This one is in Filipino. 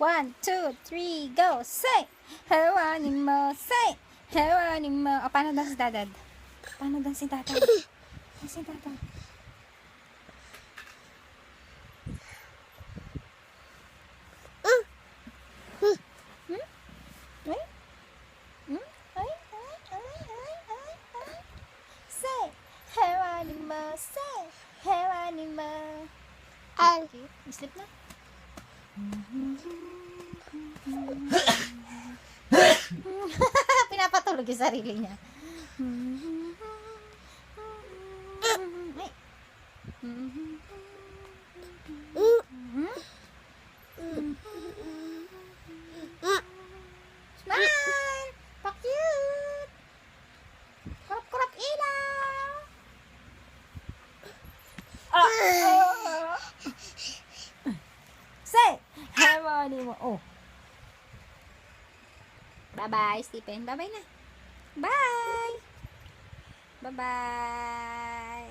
1, 2, 3, go! Say! Hawanin mo! Say! Hawanin mo! O, paano daw si Dadad? Paano daw si Dadad? Paano si Dadad? Ay? Ay? Say! Hawanin mo! Say! Hawanin mo! Okay, sleep na. Pinapatulog yung sarili niya. Smile! Pa-cute! Kurap-kurap ilaw! Say! Harmony mo. Oh. Bye-bye, Stephen. Bye-bye na. Bye! Bye-bye!